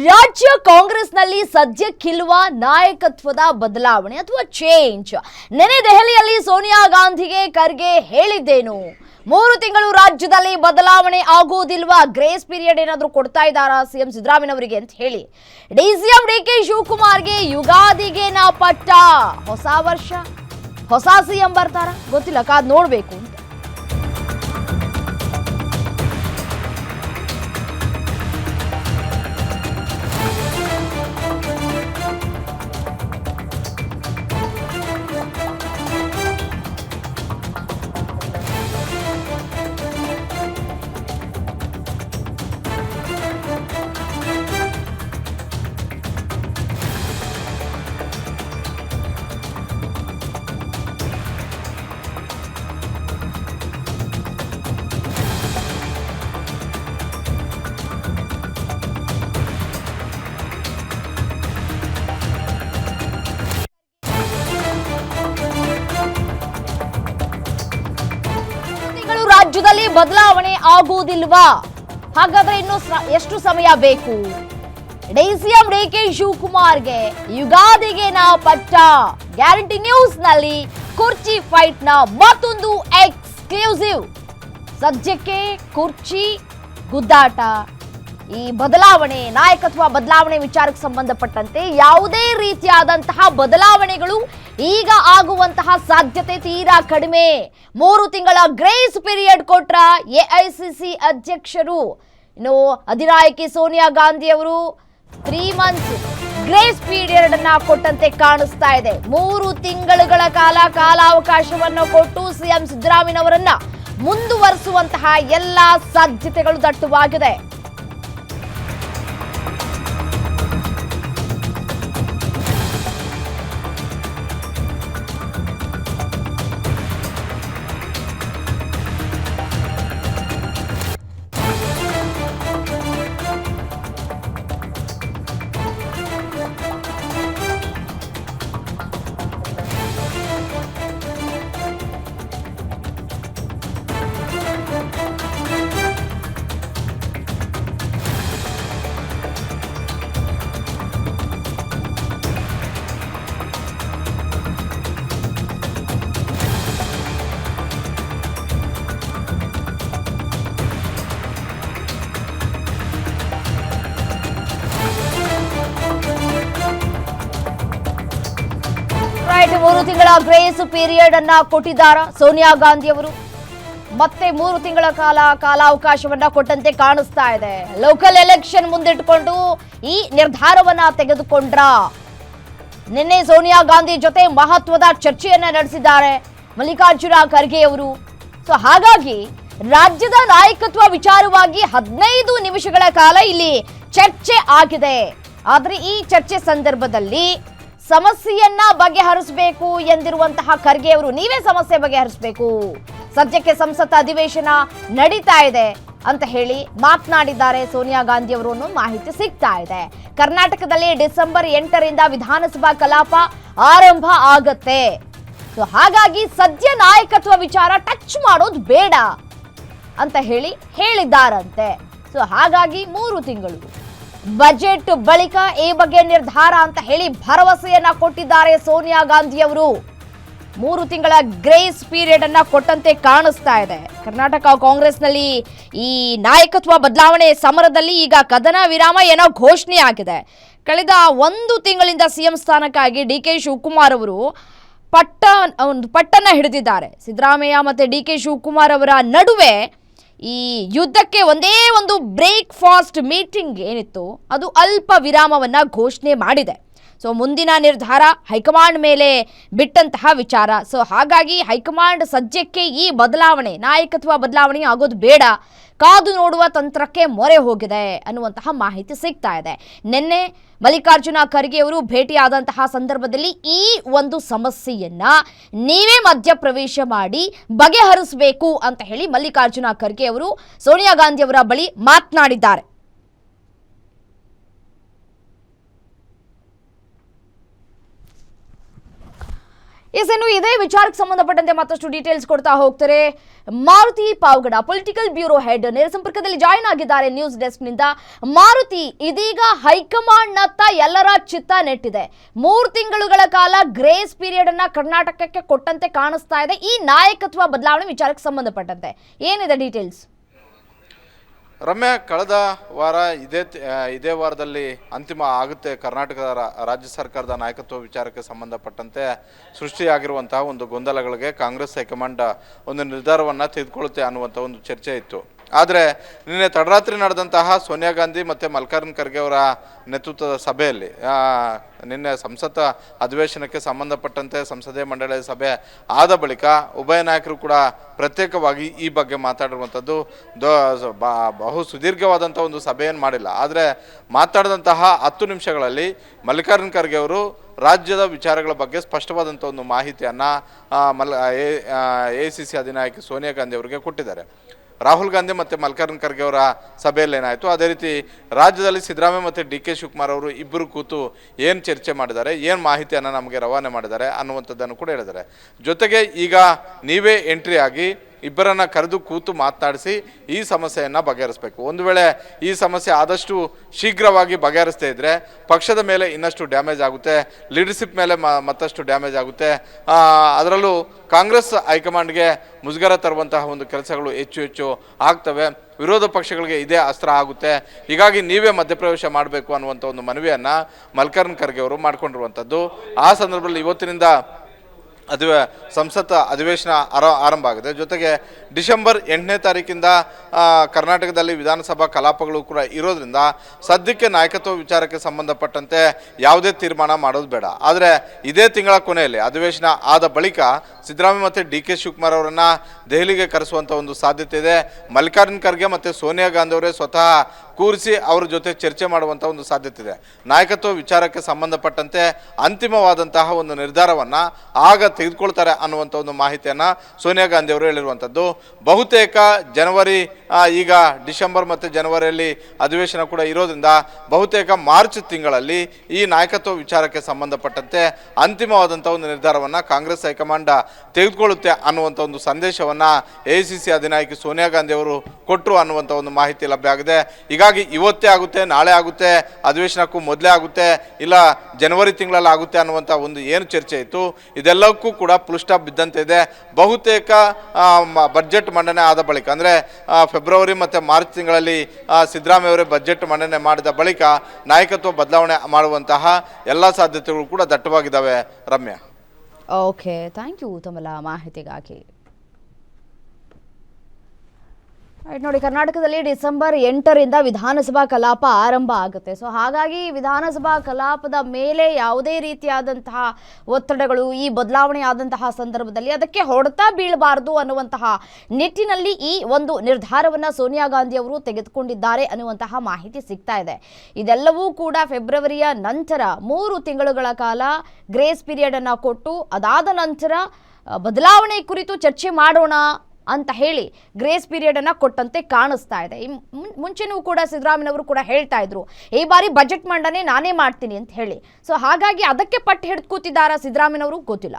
ರಾಜ್ಯ ಕಾಂಗ್ರೆಸ್ನಲ್ಲಿ ಸದ್ಯಕ್ಕಿಲ್ವ ನಾಯಕತ್ವದ ಬದಲಾವಣೆ ಅಥವಾ ಚೇಂಜ್? ನೆನೆ ದೆಹಲಿಯಲ್ಲಿ ಸೋನಿಯಾ ಗಾಂಧಿಗೆ ಖರ್ಗೆ ಹೇಳಿದ್ದೇನು? 3 ತಿಂಗಳು ರಾಜ್ಯದಲ್ಲಿ ಬದಲಾವಣೆ ಆಗೋದಿಲ್ವಾ? ಗ್ರೇಸ್ ಪೀರಿಯಡ್ ಏನಾದರೂ ಕೊಡ್ತಾ ಇದ್ದಾರಾ ಸಿಎಂ ಸಿದ್ದರಾಮಯ್ಯನವರಿಗೆ ಅಂತ ಹೇಳಿ ಡಿಸಿಎಂ ಡಿಕೆ ಶಿವಕುಮಾರ್ಗೆ ಯುಗಾದಿಗೆ ನಾ ಪಟ್ಟ. ಹೊಸ ವರ್ಷ ಹೊಸ ಸಿಎಂ ಬರ್ತಾರ ಗೊತ್ತಿಲ್ಲ, ಕಾದ್ ನೋಡ್ಬೇಕು. ರಾಜ್ಯದಲ್ಲಿ ಬದಲಾವಣೆ ಆಗುವುದಿಲ್ವಾ? ಹಾಗಾದ್ರೆ ಇನ್ನು ಎಷ್ಟು ಸಮಯ ಬೇಕು? ಡಿಸಿಎಂ ಡಿಕೆ ಶಿವಕುಮಾರ್ಗೆ ಯುಗಾದಿಗೆ ನಾ ಪಟ್ಟ. ಗ್ಯಾರಂಟಿ ನ್ಯೂಸ್ ನಲ್ಲಿ ಕುರ್ಚಿ ಫೈಟ್ ನ ಮತ್ತೊಂದು ಎಕ್ಸ್ಕ್ಲೂಸಿವ್. ಸದ್ಯಕ್ಕೆ ಕುರ್ಚಿ ಗುದ್ದಾಟ, ಈ ಬದಲಾವಣೆ, ನಾಯಕತ್ವ ಬದಲಾವಣೆ ವಿಚಾರಕ್ಕೆ ಸಂಬಂಧಪಟ್ಟಂತೆ ಯಾವುದೇ ರೀತಿಯಾದಂತಹ ಬದಲಾವಣೆಗಳು ಈಗ ಆಗುವಂತಹ ಸಾಧ್ಯತೆ ತೀರಾ ಕಡಿಮೆ. 3 ತಿಂಗಳ ಗ್ರೇಸ್ ಪೀರಿಯಡ್ ಕೊಟ್ರ ಎಐಸಿಸಿ ಅಧ್ಯಕ್ಷರು. ಇನ್ನು ಅಧಿನಾಯಕಿ ಸೋನಿಯಾ ಗಾಂಧಿ ಅವರು 3 ಮಂತ್ಸ್ ಗ್ರೇಸ್ ಪೀರಿಯಡ್ ಅನ್ನ ಕೊಟ್ಟಂತೆ ಕಾಣಿಸ್ತಾ ಇದೆ. 3 ತಿಂಗಳುಗಳ ಕಾಲಾವಕಾಶವನ್ನು ಕೊಟ್ಟು ಸಿಎಂ ಸಿದ್ದರಾಮಯ್ಯನವರನ್ನ ಮುಂದುವರಿಸುವಂತಹ ಎಲ್ಲಾ ಸಾಧ್ಯತೆಗಳು ದಟ್ಟವಾಗಿದೆ. ರೈಟ್, 3 ತಿಂಗಳ ಗ್ರೇಸ್ ಪೀರಿಯಡ್ ಅನ್ನ ಕೊಟ್ಟಿದ್ದಾರೆ ಸೋನಿಯಾ ಗಾಂಧಿ ಅವರು. ಮತ್ತೆ 3 ತಿಂಗಳ ಕಾಲಾವಕಾಶವನ್ನ ಕೊಟ್ಟಂತೆ ಕಾಣಿಸ್ತಾ ಇದೆ. ಲೋಕಲ್ ಎಲೆಕ್ಷನ್ ಮುಂದಿಟ್ಟುಕೊಂಡು ಈ ನಿರ್ಧಾರವನ್ನ ತೆಗೆದುಕೊಂಡ್ರ. ನಿನ್ನೆ ಸೋನಿಯಾ ಗಾಂಧಿ ಜೊತೆ ಮಹತ್ವದ ಚರ್ಚೆಯನ್ನ ನಡೆಸಿದ್ದಾರೆ ಮಲ್ಲಿಕಾರ್ಜುನ ಖರ್ಗೆ ಅವರು. ಸೊ ಹಾಗಾಗಿ ರಾಜ್ಯದ ನಾಯಕತ್ವ ವಿಚಾರವಾಗಿ 15 ನಿಮಿಷಗಳ ಕಾಲ ಇಲ್ಲಿ ಚರ್ಚೆ ಆಗಿದೆ. ಆದ್ರೆ ಈ ಚರ್ಚೆ ಸಂದರ್ಭದಲ್ಲಿ ಸಮಸ್ಯೆಯನ್ನ ಬಗೆಹರಿಸಬೇಕು ಎಂದಿರುವಂತಹ ಖರ್ಗೆ ಅವರು, ನೀವೇ ಸಮಸ್ಯೆ ಬಗೆಹರಿಸಬೇಕು, ಸದ್ಯಕ್ಕೆ ಸಂಸತ್ ಅಧಿವೇಶನ ನಡೀತಾ ಇದೆ ಅಂತ ಹೇಳಿ ಮಾತನಾಡಿದ್ದಾರೆ ಸೋನಿಯಾ ಗಾಂಧಿ ಅವರು ಅನ್ನೋ ಮಾಹಿತಿ ಸಿಗ್ತಾ ಇದೆ. ಕರ್ನಾಟಕದಲ್ಲಿ ಡಿಸೆಂಬರ್ 8ರಿಂದ ವಿಧಾನಸಭಾ ಕಲಾಪ ಆರಂಭ ಆಗತ್ತೆ. ಸೊ ಹಾಗಾಗಿ ಸದ್ಯ ನಾಯಕತ್ವ ವಿಚಾರ ಟಚ್ ಮಾಡೋದು ಬೇಡ ಅಂತ ಹೇಳಿದ್ದಾರಂತೆ. ಸೊ ಹಾಗಾಗಿ 3 ತಿಂಗಳು ಬಜೆಟ್ ಬಳಿಕ ಈ ಬಗ್ಗೆ ನಿರ್ಧಾರ ಅಂತ ಹೇಳಿ ಭರವಸೆಯನ್ನ ಕೊಟ್ಟಿದ್ದಾರೆ ಸೋನಿಯಾ ಗಾಂಧಿ ಅವರು. 3 ತಿಂಗಳ ಗ್ರೇಸ್ ಪೀರಿಯಡ್ ಅನ್ನ ಕೊಟ್ಟಂತೆ ಕಾಣಿಸ್ತಾ ಇದೆ. ಕರ್ನಾಟಕ ಕಾಂಗ್ರೆಸ್ನಲ್ಲಿ ಈ ನಾಯಕತ್ವ ಬದಲಾವಣೆ ಸಮರದಲ್ಲಿ ಈಗ ಕದನ ವಿರಾಮ ಏನೋ ಘೋಷಣೆ ಆಗಿದೆ. ಕಳೆದ 1 ತಿಂಗಳಿಂದ ಸಿಎಂ ಸ್ಥಾನಕ್ಕಾಗಿ ಡಿಕೆ ಶಿವಕುಮಾರ್ ಅವರು ಪಟ್ಟನ್ನ ಹಿಡಿದಿದ್ದಾರೆ. ಸಿದ್ದರಾಮಯ್ಯ ಮತ್ತೆ ಡಿಕೆ ಶಿವಕುಮಾರ್ ಅವರ ನಡುವೆ ಈ ಯುದ್ಧಕ್ಕೆ ಒಂದೇ ಒಂದು ಬ್ರೇಕ್ಫಾಸ್ಟ್ ಮೀಟಿಂಗ್ ಏನಿತ್ತು ಅದು ಅಲ್ಪ ವಿರಾಮವನ್ನ ಘೋಷಣೆ ಮಾಡಿದೆ. ಸೊ ಮುಂದಿನ ನಿರ್ಧಾರ ಹೈಕಮಾಂಡ್ ಮೇಲೆ ಬಿಟ್ಟಂತಹ ವಿಚಾರ. ಸೊ ಹಾಗಾಗಿ ಹೈಕಮಾಂಡ್ ಸದ್ಯಕ್ಕೆ ಈ ಬದಲಾವಣೆ, ನಾಯಕತ್ವ ಬದಲಾವಣೆ ಆಗೋದು ಬೇಡ, ಕಾದು ನೋಡುವ ತಂತ್ರಕ್ಕೆ ಮೊರೆ ಹೋಗಿದೆ ಅನ್ನುವಂತಹ ಮಾಹಿತಿ ಸಿಗ್ತಾ ಇದೆ. ನಿನ್ನೆ ಮಲ್ಲಿಕಾರ್ಜುನ ಖರ್ಗೆ ಅವರು ಭೇಟಿಯಾದಂತಹ ಸಂದರ್ಭದಲ್ಲಿ ಈ ಒಂದು ಸಮಸ್ಯೆಯನ್ನ ನೀವೇ ಮಧ್ಯಪ್ರವೇಶ ಮಾಡಿ ಬಗೆಹರಿಸಬೇಕು ಅಂತ ಹೇಳಿ ಮಲ್ಲಿಕಾರ್ಜುನ ಖರ್ಗೆ ಅವರು ಸೋನಿಯಾ ಗಾಂಧಿ ಅವರ ಬಳಿ ಮಾತನಾಡಿದ್ದಾರೆ. ಇನ್ನು ಇದೇ ವಿಚಾರಕ್ಕೆ ಸಂಬಂಧಪಟ್ಟಂತೆ ಮತ್ತಷ್ಟು ಡೀಟೇಲ್ಸ್ ಕೊಡ್ತಾ ಹೋಗ್ತಾರೆ Maruti Pavagada, political bureau head, ನೇರ ಸಂಪರ್ಕದಲ್ಲಿ ಜಾಯಿನ್ ಆಗಿದ್ದಾರೆ ನ್ಯೂಸ್ ಡೆಸ್ಕ್ ನಿಂದ. ಮಾರುತಿ, ಇದೀಗ ಹೈಕಮಾಂಡ್ ನತ್ತ ಎಲ್ಲರ ಚಿತ್ತ ನೆಟ್ಟಿದೆ. 3 ತಿಂಗಳುಗಳ ಕಾಲ ಗ್ರೇಸ್ ಪೀರಿಯಡ್ ಅನ್ನ ಕರ್ನಾಟಕಕ್ಕೆ ಕೊಟ್ಟಂತೆ ಕಾಣಿಸ್ತಾ ಇದೆ ಈ ನಾಯಕತ್ವ ಬದಲಾವಣೆ ವಿಚಾರಕ್ಕೆ ಸಂಬಂಧಪಟ್ಟಂತೆ. ಏನಿದೆ ಡೀಟೇಲ್ಸ್? ರಮ್ಯಾ, ಕಳೆದ ವಾರ ಇದೇ ವಾರದಲ್ಲಿ ಅಂತಿಮ ಆಗುತ್ತೆ ಕರ್ನಾಟಕದ ರಾಜ್ಯ ಸರ್ಕಾರದ ನಾಯಕತ್ವ ವಿಚಾರಕ್ಕೆ ಸಂಬಂಧಪಟ್ಟಂತೆ ಸೃಷ್ಟಿಯಾಗಿರುವಂತಹ ಒಂದು ಗೊಂದಲಗಳಿಗೆ ಕಾಂಗ್ರೆಸ್ ಹೈಕಮಾಂಡ್ ಒಂದು ನಿರ್ಧಾರವನ್ನು ತೆಗೆದುಕೊಳ್ಳುತ್ತೆ ಅನ್ನುವಂಥ ಒಂದು ಚರ್ಚೆ ಇತ್ತು. ಆದರೆ ನಿನ್ನೆ ತಡರಾತ್ರಿ ನಡೆದಂತಹ ಸೋನಿಯಾ ಗಾಂಧಿ ಮತ್ತು ಮಲ್ಲಿಕಾರ್ಜುನ್ ಖರ್ಗೆ ಅವರ ನೇತೃತ್ವದ ಸಭೆಯಲ್ಲಿ ನಿನ್ನೆ ಸಂಸತ್ ಅಧಿವೇಶನಕ್ಕೆ ಸಂಬಂಧಪಟ್ಟಂತೆ ಸಂಸದೀಯ ಮಂಡಳಿಯ ಸಭೆ ಆದ ಬಳಿಕ ಉಭಯ ನಾಯಕರು ಕೂಡ ಪ್ರತ್ಯೇಕವಾಗಿ ಈ ಬಗ್ಗೆ ಮಾತಾಡಿರುವಂಥದ್ದು. ಬಹು ಸುದೀರ್ಘವಾದಂಥ ಒಂದು ಸಭೆಯನ್ನು ಮಾಡಿಲ್ಲ. ಆದರೆ ಮಾತಾಡಿದಂತಹ 10 ನಿಮಿಷಗಳಲ್ಲಿ ಮಲ್ಲಿಕಾರ್ಜುನ್ ಖರ್ಗೆ ಅವರು ರಾಜ್ಯದ ವಿಚಾರಗಳ ಬಗ್ಗೆ ಸ್ಪಷ್ಟವಾದಂಥ ಒಂದು ಮಾಹಿತಿಯನ್ನು AICC ಅಧಿನಾಯಕಿ ಸೋನಿಯಾ ಗಾಂಧಿ ಅವರಿಗೆ ಕೊಟ್ಟಿದ್ದಾರೆ. ರಾಹುಲ್ ಗಾಂಧಿ ಮತ್ತು ಮಲ್ಲಿಕಾರ್ಜುನ್ ಖರ್ಗೆ ಅವರ ಸಭೆಯಲ್ಲಿ ಏನಾಯಿತು, ಅದೇ ರೀತಿ ರಾಜ್ಯದಲ್ಲಿ ಸಿದ್ದರಾಮಯ್ಯ ಮತ್ತು DK ಶಿವಕುಮಾರ್ ಅವರು ಇಬ್ಬರು ಕೂತು ಏನು ಚರ್ಚೆ ಮಾಡಿದ್ದಾರೆ, ಏನು ಮಾಹಿತಿಯನ್ನು ನಮಗೆ ರವಾನೆ ಮಾಡಿದ್ದಾರೆ ಅನ್ನುವಂಥದ್ದನ್ನು ಕೂಡ ಹೇಳಿದ್ದಾರೆ. ಜೊತೆಗೆ ಈಗ ನೀವೇ ಎಂಟ್ರಿ ಆಗಿ ಇಬ್ಬರನ್ನ ಕರೆದು ಕೂತು ಮಾತನಾಡಿಸಿ ಈ ಸಮಸ್ಯೆಯನ್ನು ಬಗೆಹರಿಸಬೇಕು. ಒಂದು ವೇಳೆ ಈ ಸಮಸ್ಯೆ ಆದಷ್ಟು ಶೀಘ್ರವಾಗಿ ಬಗೆಹರಿಸದೇ ಇದ್ದರೆ ಪಕ್ಷದ ಮೇಲೆ ಇನ್ನಷ್ಟು ಡ್ಯಾಮೇಜ್ ಆಗುತ್ತೆ, ಲೀಡರ್ಶಿಪ್ ಮೇಲೆ ಮತ್ತಷ್ಟು ಡ್ಯಾಮೇಜ್ ಆಗುತ್ತೆ. ಅದರಲ್ಲೂ ಕಾಂಗ್ರೆಸ್ ಹೈಕಮಾಂಡ್ಗೆ ಮುಜುಗರ ತರುವಂತಹ ಒಂದು ಕೆಲಸಗಳು ಹೆಚ್ಚು ಆಗ್ತವೆ. ವಿರೋಧ ಪಕ್ಷಗಳಿಗೆ ಇದೇ ಅಸ್ತ್ರ ಆಗುತ್ತೆ. ಹೀಗಾಗಿ ನೀವೇ ಮಧ್ಯಪ್ರವೇಶ ಮಾಡಬೇಕು ಅನ್ನುವಂಥ ಒಂದು ಮನವಿಯನ್ನು ಮಲ್ಲಿಕಾರ್ಜುನ್ ಖರ್ಗೆ ಅವರು ಮಾಡಿಕೊಂಡಿರುವಂಥದ್ದು. ಆ ಸಂದರ್ಭದಲ್ಲಿ ಇವತ್ತಿನಿಂದ ಸಂಸತ್ ಅಧಿವೇಶನ ಆರಂಭ ಆಗಿದೆ. ಜೊತೆಗೆ ಡಿಸೆಂಬರ್ 8ನೇ ತಾರೀಕಿಂದ ಕರ್ನಾಟಕದಲ್ಲಿ ವಿಧಾನಸಭಾ ಕಲಾಪಗಳು ಕೂಡ ಇರೋದ್ರಿಂದ ಸದ್ಯಕ್ಕೆ ನಾಯಕತ್ವ ವಿಚಾರಕ್ಕೆ ಸಂಬಂಧಪಟ್ಟಂತೆ ಯಾವುದೇ ತೀರ್ಮಾನ ಮಾಡೋದು ಬೇಡ. ಆದರೆ ಇದೇ ತಿಂಗಳ ಕೊನೆಯಲ್ಲಿ ಅಧಿವೇಶನ ಆದ ಬಳಿಕ ಸಿದ್ದರಾಮಯ್ಯ ಮತ್ತು DK ಶಿವಕುಮಾರ್ ಅವರನ್ನು ದೆಹಲಿಗೆ ಕರೆಸುವಂಥ ಒಂದು ಸಾಧ್ಯತೆ ಇದೆ. ಮಲ್ಲಿಕಾರ್ಜುನ್ ಖರ್ಗೆ ಮತ್ತು ಸೋನಿಯಾ ಗಾಂಧಿ ಅವರೇ ಸ್ವತಃ ಕೂರಿಸಿ ಅವರ ಜೊತೆ ಚರ್ಚೆ ಮಾಡುವಂಥ ಒಂದು ಸಾಧ್ಯತೆ ಇದೆ. ನಾಯಕತ್ವ ವಿಚಾರಕ್ಕೆ ಸಂಬಂಧಪಟ್ಟಂತೆ ಅಂತಿಮವಾದಂತಹ ಒಂದು ನಿರ್ಧಾರವನ್ನು ಆಗ ತೆಗೆದುಕೊಳ್ತಾರೆ ಅನ್ನುವಂಥ ಒಂದು ಮಾಹಿತಿಯನ್ನು ಸೋನಿಯಾ ಗಾಂಧಿ ಅವರು ಹೇಳಿರುವಂಥದ್ದು. ಬಹುತೇಕ ಜನವರಿ, ಈಗ ಡಿಸೆಂಬರ್ ಮತ್ತು ಜನವರಿಯಲ್ಲಿ ಅಧಿವೇಶನ ಕೂಡ ಇರೋದ್ರಿಂದ ಬಹುತೇಕ ಮಾರ್ಚ್ ತಿಂಗಳಲ್ಲಿ ಈ ನಾಯಕತ್ವ ವಿಚಾರಕ್ಕೆ ಸಂಬಂಧಪಟ್ಟಂತೆ ಅಂತಿಮವಾದಂಥ ಒಂದು ನಿರ್ಧಾರವನ್ನು ಕಾಂಗ್ರೆಸ್ ಹೈಕಮಾಂಡ್ ತೆಗೆದುಕೊಳ್ಳುತ್ತೆ ಅನ್ನುವಂಥ ಒಂದು ಸಂದೇಶವನ್ನು AICC ಅಧಿನಾಯಕಿ ಸೋನಿಯಾ ಗಾಂಧಿ ಅವರು ಕೊಟ್ಟರು ಅನ್ನುವಂಥ ಒಂದು ಮಾಹಿತಿ ಲಭ್ಯ ಆಗಿದೆ. ಹೀಗಾಗಿ ಇವತ್ತೇ ಆಗುತ್ತೆ, ನಾಳೆ ಆಗುತ್ತೆ, ಅಧಿವೇಶನಕ್ಕೂ ಮೊದಲೇ ಆಗುತ್ತೆ, ಇಲ್ಲ ಜನವರಿ ತಿಂಗಳಲ್ಲಿ ಆಗುತ್ತೆ ಅನ್ನುವಂಥ ಒಂದು ಏನು ಚರ್ಚೆ ಇತ್ತು, ಇದೆಲ್ಲಕ್ಕೂ ಕೂಡ ಫುಲ್ ಸ್ಟಾಪ್ ಬಿದ್ದಂತೆ ಇದೆ. ಬಹುತೇಕ ಬಜೆಟ್ ಮಂಡನೆ ಆದ ಬಳಿಕ ಅಂದರೆ ಫೆಬ್ರವರಿ ಮತ್ತು ಮಾರ್ಚ್ ತಿಂಗಳಲ್ಲಿ ಸಿದ್ದರಾಮಯ್ಯ ಅವರೇ ಬಜೆಟ್ ಮಂಡನೆ ಮಾಡಿದ ಬಳಿಕ ನಾಯಕತ್ವ ಬದಲಾವಣೆ ಮಾಡುವಂತಹ ಎಲ್ಲ ಸಾಧ್ಯತೆಗಳು ಕೂಡ ದಟ್ಟವಾಗಿದ್ದಾವೆ. ರಮ್ಯಾ, ಓಕೆ, ಥ್ಯಾಂಕ್ ಯು ತಮ್ಮೆಲ್ಲ ಮಾಹಿತಿಗಾಗಿ. ನೋಡಿ, ಕರ್ನಾಟಕದಲ್ಲಿ ಡಿಸೆಂಬರ್ 8ರಿಂದ ವಿಧಾನಸಭಾ ಕಲಾಪ ಆರಂಭ ಆಗುತ್ತೆ. ಸೊ ಹಾಗಾಗಿ ವಿಧಾನಸಭಾ ಕಲಾಪದ ಮೇಲೆ ಯಾವುದೇ ರೀತಿಯಾದಂತಹ ಒತ್ತಡಗಳು ಈ ಬದಲಾವಣೆ ಆದಂತಹ ಸಂದರ್ಭದಲ್ಲಿ ಅದಕ್ಕೆ ಹೊಡೆತ ಬೀಳಬಾರದು ಅನ್ನುವಂತಹ ನಿಟ್ಟಿನಲ್ಲಿ ಈ ಒಂದು ನಿರ್ಧಾರವನ್ನು ಸೋನಿಯಾ ಗಾಂಧಿ ಅವರು ತೆಗೆದುಕೊಂಡಿದ್ದಾರೆ ಅನ್ನುವಂತಹ ಮಾಹಿತಿ ಸಿಗ್ತಾ ಇದೆ. ಇದೆಲ್ಲವೂ ಕೂಡ ಫೆಬ್ರವರಿಯ ನಂತರ 3 ತಿಂಗಳುಗಳ ಕಾಲ ಗ್ರೇಸ್ ಪೀರಿಯಡ್ ಅನ್ನು ಕೊಟ್ಟು ಅದಾದ ನಂತರ ಬದಲಾವಣೆ ಕುರಿತು ಚರ್ಚೆ ಮಾಡೋಣ ಅಂತ ಹೇಳಿ ಗ್ರೇಸ್ ಪೀರಿಯಡ್ ಅನ್ನ ಕೊಟ್ಟಂತೆ ಕಾಣಿಸ್ತಾ ಇದೆ. ಮುಂಚೆನೂ ಕೂಡ ಸಿದ್ದರಾಮಯ್ಯನವರು ಕೂಡ ಹೇಳ್ತಾ ಇದ್ರು ಈ ಬಾರಿ ಬಜೆಟ್ ಮಂಡನೆ ನಾನೇ ಮಾಡ್ತೀನಿ ಅಂತ ಹೇಳಿ. ಸೊ ಹಾಗಾಗಿ ಅದಕ್ಕೆ ಪಟ್ಟು ಹಿಡಿದು ಕೂತಿದ್ದಾರಾ ಸಿದ್ದರಾಮಯ್ಯನವರು ಗೊತ್ತಿಲ್ಲ.